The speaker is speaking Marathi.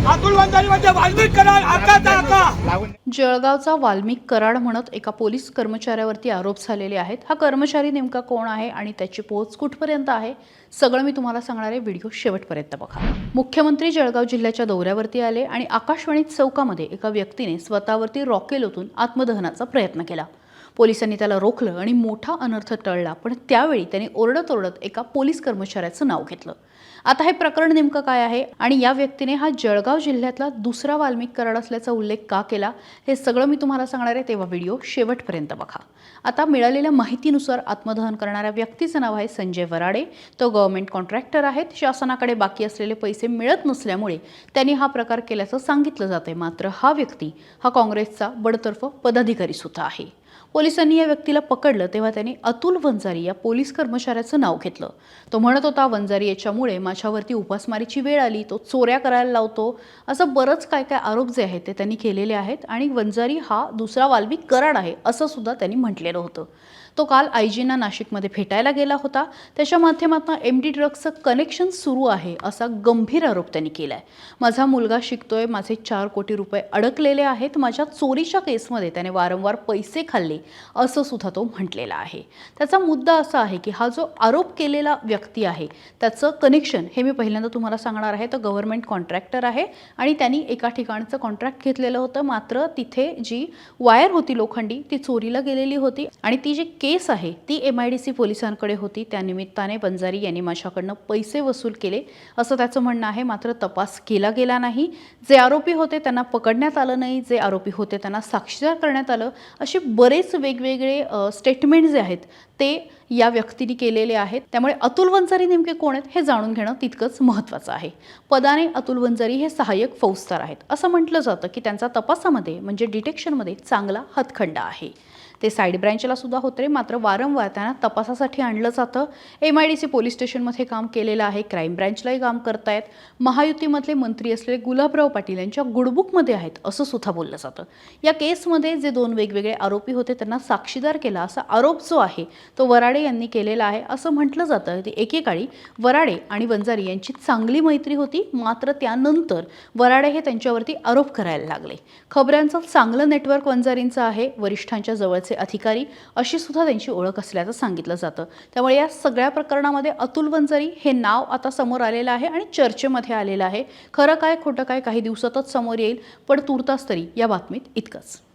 अतुल वंजारी म्हणजे वाल्मिक कराड आकाचा आका. जळगावचा वाल्मिक कराड म्हणत एका पोलीस कर्मचाऱ्यावरती आरोप झालेले आहेत। हा कर्मचारी नेमका कोण आहे आणि त्याची पोहोच कुठपर्यंत आहे सगळं मी तुम्हाला सांगणार आहे। व्हिडिओ शेवटपर्यंत बघा। मुख्यमंत्री जळगाव जिल्ह्याच्या दौऱ्यावरती आले आणि आकाशवाणी चौकामध्ये एका व्यक्तीने स्वतःवरती रॉकेल ओतून आत्मदहनाचा प्रयत्न केला। पोलिसांनी त्याला रोखलं आणि मोठा अनर्थ टळला, पण त्यावेळी त्याने ओरडत एका पोलीस कर्मचाऱ्याचं नाव घेतलं। आता हे प्रकरण नेमकं काय आहे आणि या व्यक्तीने हा जळगाव जिल्ह्यातला दुसरा वाल्मिक कराड असल्याचा उल्लेख का केला हे सगळं मी तुम्हाला सांगणार आहे, तेव्हा व्हिडिओ शेवटपर्यंत बघा। आता मिळालेल्या माहितीनुसार आत्मदहन करणाऱ्या व्यक्तीचं नाव आहे संजय वराडे। तो गव्हर्नमेंट कॉन्ट्रॅक्टर आहे। शासनाकडे बाकी असलेले पैसे मिळत नसल्यामुळे त्यांनी हा प्रकार केल्याचं सांगितलं जातंय। मात्र हा व्यक्ती हा काँग्रेसचा बडतर्फ पदाधिकारी सुद्धा आहे। पोलिसांनी या व्यक्तीला पकडलं तेव्हा त्याने अतुल वंजारी या पोलीस कर्मचाऱ्याचं नाव घेतलं। तो म्हणत होता, वंजारी याच्यामुळे माझ्यावरती उपासमारीची वेळ आली, तो चोऱ्या करायला लावतो, असं बरंच काय आरोप जे आहेत ते त्यांनी केलेले आहेत आणि वंजारी हा दुसरा वाल्मिक कराड आहे असं सुद्धा त्यांनी म्हटलेलं होतं। तो काल आयजींना नाशिकमध्ये भेटायला गेला होता। त्याच्या माध्यमातून एमडी ड्रग्सचं कनेक्शन सुरू आहे असा गंभीर आरोप त्यांनी केलाय। माझा मुलगा शिकतोय, माझे 4 कोटी रुपये अडकलेले आहेत, माझ्या चोरीच्या केसमध्ये त्याने वारंवार पैसे खाल्ले असं सुद्धा तो म्हटलेला आहे। त्याचा मुद्दा असा आहे की हा जो आरोप केलेला व्यक्ती आहे त्याचं कनेक्शन हे मी पहिल्यांदा तुम्हाला सांगणार आहे। तो गव्हर्नमेंट कॉन्ट्रॅक्टर आहे आणि त्यांनी एका ठिकाणचं कॉन्ट्रॅक्ट घेतलेलं होतं, मात्र तिथे जी वायर होती लोखंडी ती चोरीला गेलेली होती आणि ती जी केस आहे ती MIDC पोलिसांकडे होती। त्या निमित्ताने वंजारी यांनी माझ्याकडनं पैसे वसूल केले असं त्याचं म्हणणं आहे। मात्र तपास केला गेला नाही। जे आरोपी होते त्यांना पकडण्यात आलं नाही, जे आरोपी होते त्यांना साक्षीदार करण्यात आलं, असे बरेच वेगवेगळे स्टेटमेंट जे आहेत ते या व्यक्तीने केलेले आहेत। त्यामुळे अतुल वंजारी नेमके कोण आहेत हे जाणून घेणं तितकंच महत्त्वाचं आहे। पदाने अतुल वंजारी हे सहाय्यक फौजदार आहेत। असं म्हटलं जातं की त्यांचा तपासामध्ये म्हणजे डिटेक्शनमध्ये चांगला हातखंडा आहे। ते साइड ब्रँचला सुद्धा होते, मात्र वारंवार त्यांना तपासासाठी आणलं जातं। MIDC पोलीस स्टेशनमध्ये काम केलेलं आहे, क्राईम ब्रँचलाही काम करतायत। महायुतीमधले मंत्री असलेले गुलाबराव पाटील यांच्या गुडबुकमध्ये आहेत असं सुद्धा बोललं जातं। या केसमध्ये जे 2 वेगवेगळे आरोपी होते त्यांना साक्षीदार केला असा आरोप जो आहे तो वराडे यांनी केलेला आहे। असं म्हटलं जातं की एकेकाळी वराडे आणि वंजारी यांची चांगली मैत्री होती, मात्र त्यानंतर वराडे हे त्यांच्यावरती आरोप करायला लागले। खबऱ्यांचं चांगलं नेटवर्क वंजारींचं आहे, वरिष्ठांच्या जवळचे अधिकारी अशी सुद्धा त्यांची ओळख असल्याचं सांगितलं जातं। त्यामुळे या सगळ्या प्रकरणामध्ये अतुल वंजारी हे नाव आता समोर आलेलं आहे आणि चर्चेमध्ये आलेलं आहे। खरं काय खोटं काय काही दिवसातच समोर येईल, पण तुर्तास तरी या बातमीत इतकंच।